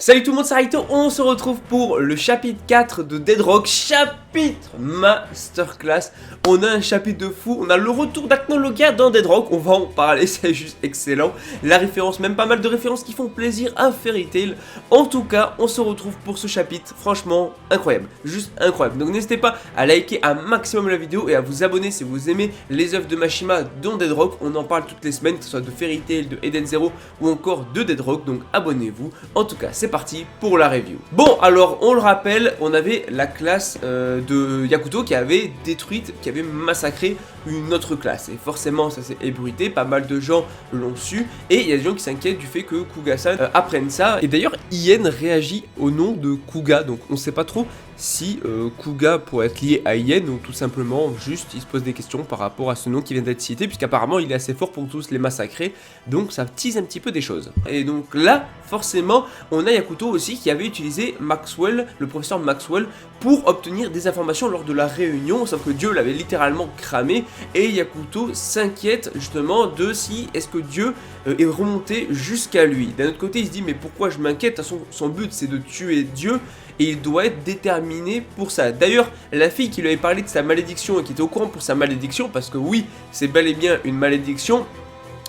Salut tout le monde, c'est Raito, on se retrouve pour le chapitre 4 de Dead Rock, chapitre Masterclass. On a un chapitre de fou, on a le retour d'Acnologia dans Dead Rock, on va en parler, c'est juste excellent. La référence, même pas mal de références qui font plaisir à Fairy Tail. En tout cas, on se retrouve pour ce chapitre, franchement incroyable, juste incroyable. Donc n'hésitez pas à liker un maximum la vidéo et à vous abonner si vous aimez les œuvres de Mashima dans Dead Rock. On en parle toutes les semaines, que ce soit de Fairy Tail, de Eden Zero ou encore de Dead Rock, donc abonnez-vous. En tout cas, c'est parti pour la review. Bon, alors on le rappelle, on avait la classe de Yakuto qui avait détruite, qui avait massacré une autre classe. Et forcément, ça s'est ébruité, pas mal de gens l'ont su. Et il y a des gens qui s'inquiètent du fait que Kuga-san apprenne ça. Et d'ailleurs, Ien réagit au nom de Kuga, donc on sait pas trop si Kuga pourrait être lié à Ien ou tout simplement juste il se pose des questions par rapport à ce nom qui vient d'être cité, puisqu'apparemment il est assez fort pour tous les massacrer, donc ça tease un petit peu des choses. Et donc là, forcément, on a Yakuto aussi qui avait utilisé Maxwell, le professeur Maxwell, pour obtenir des informations lors de la réunion, sauf que Dieu l'avait littéralement cramé, et Yakuto s'inquiète justement de si est-ce que Dieu est remonté jusqu'à lui. D'un autre côté, il se dit mais pourquoi je m'inquiète, de toute façon son but c'est de tuer Dieu, et il doit être déterminé pour ça. D'ailleurs, la fille qui lui avait parlé de sa malédiction et qui était au courant pour sa malédiction, parce que oui, c'est bel et bien une malédiction,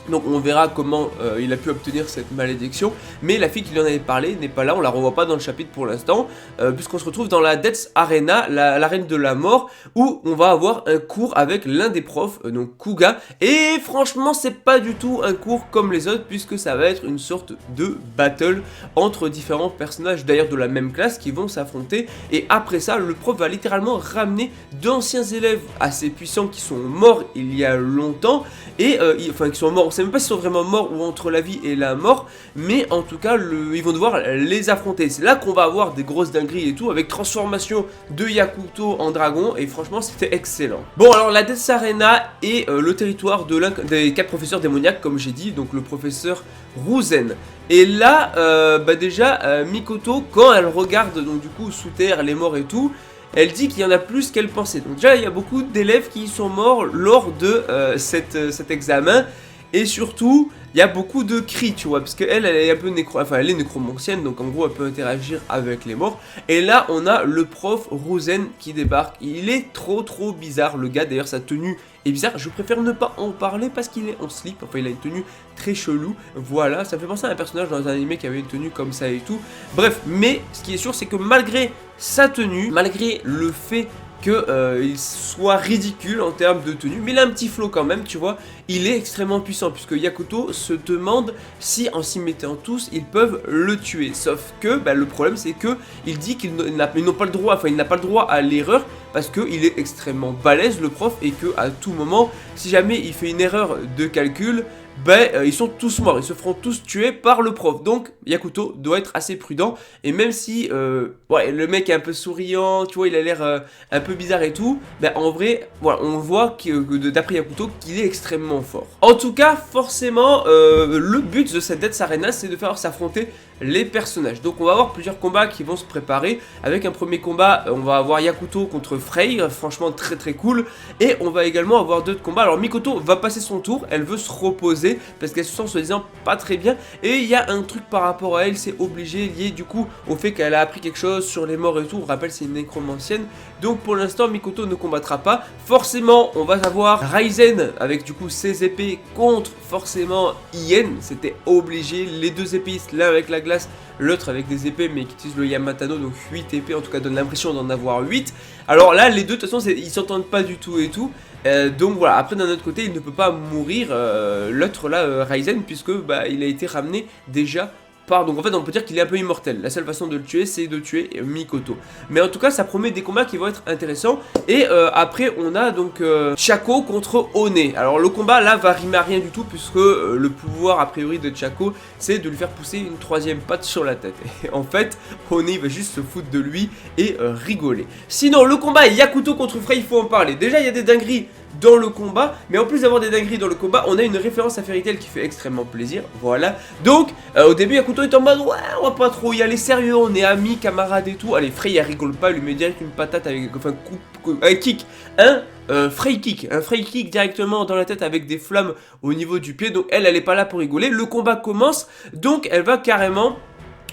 donc on verra comment il a pu obtenir cette malédiction. Mais la fille qui lui en avait parlé n'est pas là, on la revoit pas dans le chapitre pour l'instant, puisqu'on se retrouve dans la Death's Arena, l'arène de la mort, où on va avoir un cours avec l'un des profs, donc Kuga. Et franchement, c'est pas du tout un cours comme les autres, puisque ça va être une sorte de battle entre différents personnages, d'ailleurs de la même classe, qui vont s'affronter. Et après ça, le prof va littéralement ramener d'anciens élèves assez puissants qui sont morts il y a longtemps, et enfin qui sont morts, on sait même pas s'ils sont vraiment morts ou entre la vie et la mort, mais en tout cas ils vont devoir les affronter. C'est là qu'on va avoir des grosses dingueries et tout, avec transformation de Yakuto en dragon, et franchement c'était excellent. Bon, alors la Death's Arena est le territoire de l'un des 4 professeurs démoniaques, comme j'ai dit, donc le professeur Ruzen. Et là, déjà, Mikoto, quand elle regarde donc du coup sous terre les morts et tout, elle dit qu'il y en a plus qu'elle pensait. Donc déjà, il y a beaucoup d'élèves qui sont morts lors de cet examen. Et surtout, il y a beaucoup de cris, tu vois, parce qu'elle, elle est un peu elle est nécromancienne, donc en gros, elle peut interagir avec les morts. Et là, on a le prof Ruzen qui débarque. Il est trop bizarre, le gars. D'ailleurs, sa tenue est bizarre. Je préfère ne pas en parler parce qu'il est en slip. Enfin, il a une tenue très chelou. Voilà, ça me fait penser à un personnage dans un anime qui avait une tenue comme ça et tout. Bref, mais ce qui est sûr, c'est que malgré sa tenue, malgré le fait qu'il soit ridicule en termes de tenue, mais il a un petit flow quand même, tu vois, il est extrêmement puissant, puisque Yakuto se demande si en s'y mettant tous, ils peuvent le tuer, sauf que le problème c'est que il dit qu'ils n'ont pas le droit, enfin il n'a pas le droit à l'erreur, parce qu'il est extrêmement balèze le prof, et que à tout moment, si jamais il fait une erreur de calcul, ils sont tous morts, ils se feront tous tuer par le prof. Donc Yakuto doit être assez prudent. Et même si ouais, le mec est un peu souriant, tu vois, il a l'air un peu bizarre et tout, en vrai, voilà, on voit d'après Yakuto qu'il est extrêmement fort. En tout cas, forcément, le but de cette Death's Arena, c'est de faire s'affronter les personnages. Donc on va avoir plusieurs combats qui vont se préparer. Avec un premier combat, on va avoir Yakuto contre Frey, franchement très cool. Et on va également avoir d'autres combats. Alors Mikoto va passer son tour, elle veut se reposer parce qu'elle se sent soi-disant pas très bien, et il y a un truc par rapport à elle, c'est obligé, lié du coup au fait qu'elle a appris quelque chose sur les morts et tout. On rappelle, c'est une nécromancienne, donc pour l'instant Mikoto ne combattra pas. Forcément on va avoir Raizen avec du coup ses épées contre forcément Ien, c'était obligé, les deux épéistes, l'un avec la glace, l'autre avec des épées mais qui utilisent le Yamatano, donc 8 épées, en tout cas donne l'impression d'en avoir 8. Alors là les deux de toute façon ils s'entendent pas du tout et tout. Donc voilà, après d'un autre côté il ne peut pas mourir, l'autre là, Raizen, puisque il a été ramené déjà par... Donc en fait on peut dire qu'il est un peu immortel. La seule façon de le tuer c'est de tuer Mikoto. Mais en tout cas ça promet des combats qui vont être intéressants. Et après on a donc Chaco contre One. Alors le combat là va rimer à rien du tout, puisque le pouvoir a priori de Chaco c'est de lui faire pousser une 3e patte sur la tête. Et en fait One il va juste se foutre de lui et rigoler. Sinon le combat Yakuto contre Frey, il faut en parler. Déjà il y a des dingueries dans le combat, mais en plus d'avoir des dingueries dans le combat, on a une référence à Fairy Tail qui fait extrêmement plaisir, voilà. Donc au début Yakuto est en mode ouais, on va pas trop y aller sérieux, on est amis, camarades et tout. Allez, Frey elle rigole pas, elle lui met direct une patate avec, enfin un kick, Frey kick directement dans la tête avec des flammes au niveau du pied. Donc elle est pas là pour rigoler. Le combat commence, donc elle va carrément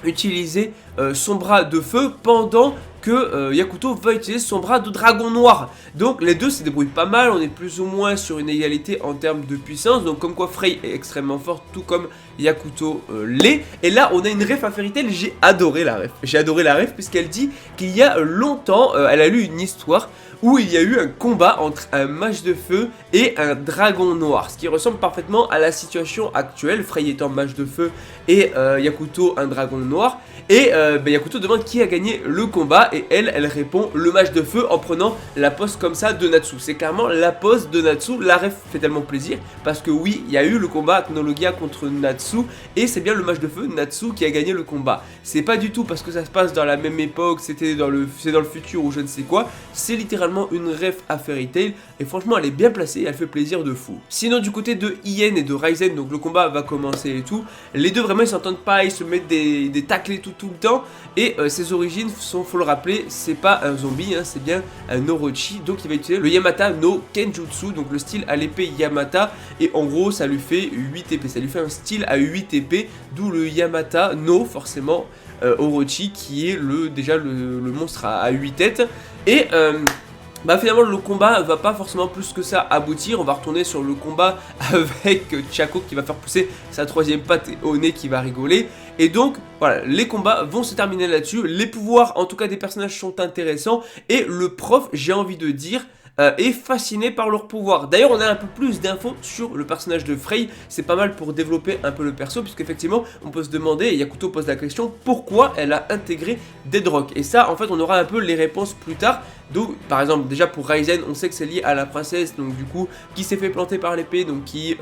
utiliser son bras de feu pendant que Yakuto va utiliser son bras de dragon noir. Donc les deux se débrouillent pas mal, on est plus ou moins sur une égalité en termes de puissance. Donc comme quoi Frey est extrêmement forte, tout comme Yakuto l'est. Et là on a une ref à Fairy Tail, j'ai adoré la ref. J'ai adoré la ref puisqu'elle dit qu'il y a longtemps, elle a lu une histoire où il y a eu un combat entre un mage de feu et un dragon noir. Ce qui ressemble parfaitement à la situation actuelle, Frey étant mage de feu et Yakuto un dragon noir. Et Yakuto demande qui a gagné le combat et elle répond le mage de feu en prenant la pose comme ça de Natsu. C'est clairement la pose de Natsu, la ref fait tellement plaisir parce que oui, il y a eu le combat Acnologia contre Natsu et c'est bien le mage de feu Natsu qui a gagné le combat. C'est pas du tout parce que ça se passe dans la même époque, c'est dans le futur ou je ne sais quoi, c'est littéralement une ref à Fairy Tail et franchement elle est bien placée et elle fait plaisir de fou. Sinon du côté de Ien et de Raizen, donc le combat va commencer et tout, les deux vraiment ils s'entendent pas, ils se mettent des tacles et tout le temps et ses origines sont, faut le rappeler, c'est pas un zombie, hein, c'est bien un Orochi, donc il va utiliser le Yamata no Kenjutsu, donc le style à l'épée Yamata et en gros ça lui fait 8 épées, ça lui fait un style à 8 épées, d'où le Yamata no forcément Orochi qui est déjà le monstre à 8 têtes et finalement le combat va pas forcément plus que ça aboutir, on va retourner sur le combat avec Chaco qui va faire pousser sa troisième patte et One qui va rigoler. Et donc voilà, les combats vont se terminer là-dessus, les pouvoirs en tout cas des personnages sont intéressants et le prof, j'ai envie de dire, est fasciné par leur pouvoir. D'ailleurs on a un peu plus d'infos sur le personnage de Frey, c'est pas mal pour développer un peu le perso, puisqu'effectivement on peut se demander, et Yakuto pose la question, pourquoi elle a intégré Dead Rock. Et ça en fait on aura un peu les réponses plus tard. Donc par exemple déjà pour Raizen on sait que c'est lié à la princesse, donc du coup qui s'est fait planter par l'épée, donc qui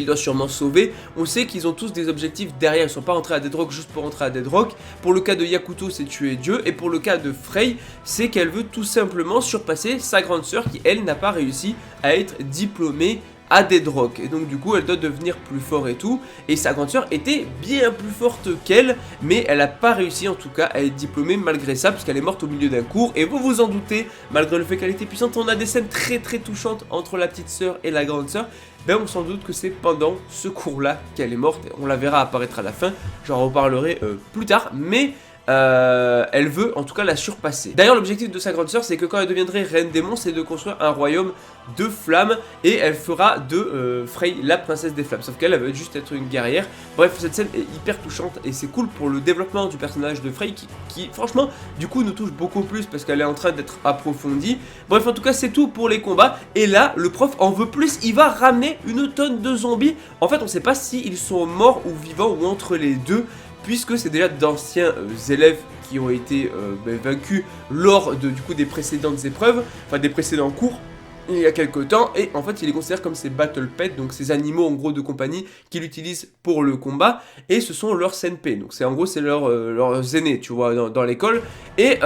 doit sûrement sauver. On sait qu'ils ont tous des objectifs derrière, ils sont pas rentrés à Dead Rock juste pour rentrer à Dead Rock. Pour le cas de Yakuto c'est tuer Dieu, et pour le cas de Frey c'est qu'elle veut tout simplement surpasser sa grande sœur qui elle n'a pas réussi à être diplômée à Dead Rock, et donc du coup elle doit devenir plus fort et tout, et sa grande sœur était bien plus forte qu'elle, mais elle n'a pas réussi en tout cas à être diplômée malgré ça, puisqu'elle est morte au milieu d'un cours, et vous vous en doutez, malgré le fait qu'elle était puissante, on a des scènes très touchantes entre la petite sœur et la grande sœur. On s'en doute que c'est pendant ce cours là qu'elle est morte, on la verra apparaître à la fin, j'en reparlerai plus tard, mais elle veut en tout cas la surpasser. D'ailleurs l'objectif de sa grande sœur c'est que quand elle deviendrait reine démon, c'est de construire un royaume de flammes, et elle fera de Frey la princesse des flammes, sauf qu'elle veut juste être une guerrière. Bref, cette scène est hyper touchante et c'est cool pour le développement du personnage de Frey qui franchement du coup nous touche beaucoup plus parce qu'elle est en train d'être approfondie. Bref, en tout cas c'est tout pour les combats, et là le prof en veut plus, il va ramener une tonne de zombies. En fait on sait pas si ils sont morts ou vivants ou entre les deux, puisque c'est déjà d'anciens élèves qui ont été vaincus lors du coup des précédentes épreuves, enfin des précédents cours il y a quelques temps, et en fait il les considère comme ses battle pets, donc ces animaux en gros de compagnie qu'il utilise pour le combat, et ce sont leurs senpai, donc c'est en gros c'est leurs aînés tu vois dans l'école. Et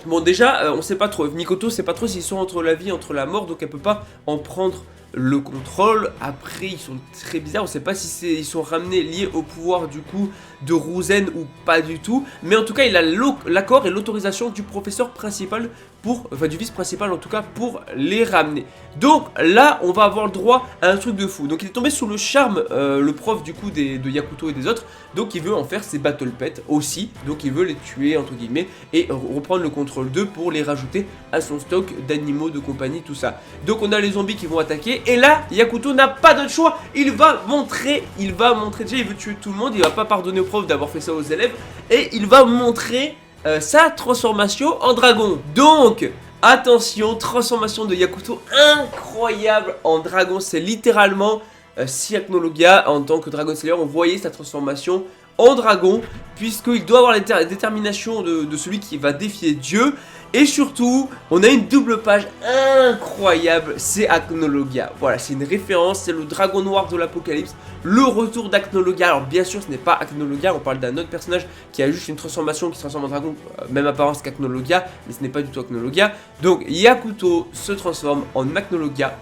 bon déjà on sait pas trop, Mikoto sait pas trop s'ils sont entre la vie et entre la mort, donc elle peut pas en prendre le contrôle. Après ils sont très bizarres, on sait pas si ils sont ramenés liés au pouvoir du coup de Ruzen ou pas du tout, mais en tout cas il a l'accord et l'autorisation du professeur principal enfin du vice principal en tout cas, pour les ramener. Donc là on va avoir le droit à un truc de fou. Donc il est tombé sous le charme, le prof du coup de Yakuto et des autres, donc il veut en faire ses battle pets aussi, donc il veut les tuer entre guillemets et reprendre le contrôle d'eux pour les rajouter à son stock d'animaux de compagnie, tout ça. Donc on a les zombies qui vont attaquer, et là Yakuto n'a pas de choix, il va montrer déjà il veut tuer tout le monde, il va pas pardonner au prof d'avoir fait ça aux élèves, et il va montrer sa transformation en dragon. Donc attention, transformation de Yakuto incroyable en dragon, c'est littéralement si Acnologia en tant que Dragon Slayer, on voyait sa transformation en dragon, puisqu'il doit avoir la détermination de celui qui va défier Dieu. Et surtout, on a une double page incroyable, c'est Acnologia. Voilà, c'est une référence, c'est le dragon noir de l'Apocalypse, le retour d'Acnologia. Alors bien sûr, ce n'est pas Acnologia, on parle d'un autre personnage qui a juste une transformation qui se transforme en dragon, même apparence qu'Acnologia, mais ce n'est pas du tout Acnologia. Donc Yakuto se transforme en Acnologia,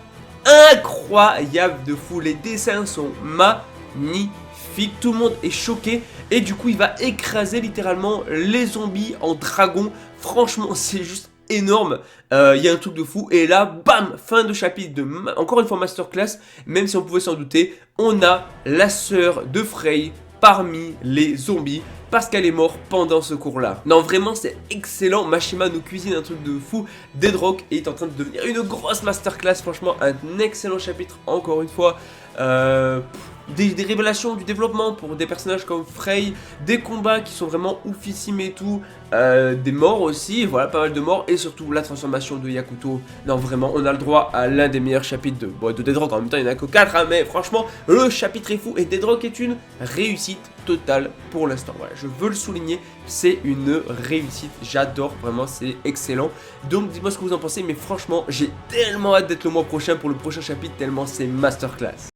incroyable de fou, les dessins sont magnifiques, tout le monde est choqué, et du coup il va écraser littéralement les zombies en dragon. Franchement c'est juste énorme, il y a un truc de fou, et là bam, fin de chapitre encore une fois masterclass, même si on pouvait s'en douter, on a la sœur de Frey parmi les zombies parce qu'elle est morte pendant ce cours-là. Non, vraiment, c'est excellent. Mashima nous cuisine un truc de fou. Dead Rock est en train de devenir une grosse masterclass. Franchement, un excellent chapitre, encore une fois. Des révélations, du développement pour des personnages comme Frey, des combats qui sont vraiment oufissimes et tout, des morts aussi, voilà, pas mal de morts, et surtout la transformation de Yakuto. Non, vraiment, on a le droit à l'un des meilleurs chapitres de Dead Rock. En même temps, il n'y en a que 4, hein, mais franchement, le chapitre est fou, et Dead Rock est une réussite totale pour l'instant. Voilà, je veux le souligner, c'est une réussite, j'adore, vraiment, c'est excellent. Donc, dites-moi ce que vous en pensez, mais franchement, j'ai tellement hâte d'être le mois prochain pour le prochain chapitre, tellement c'est masterclass.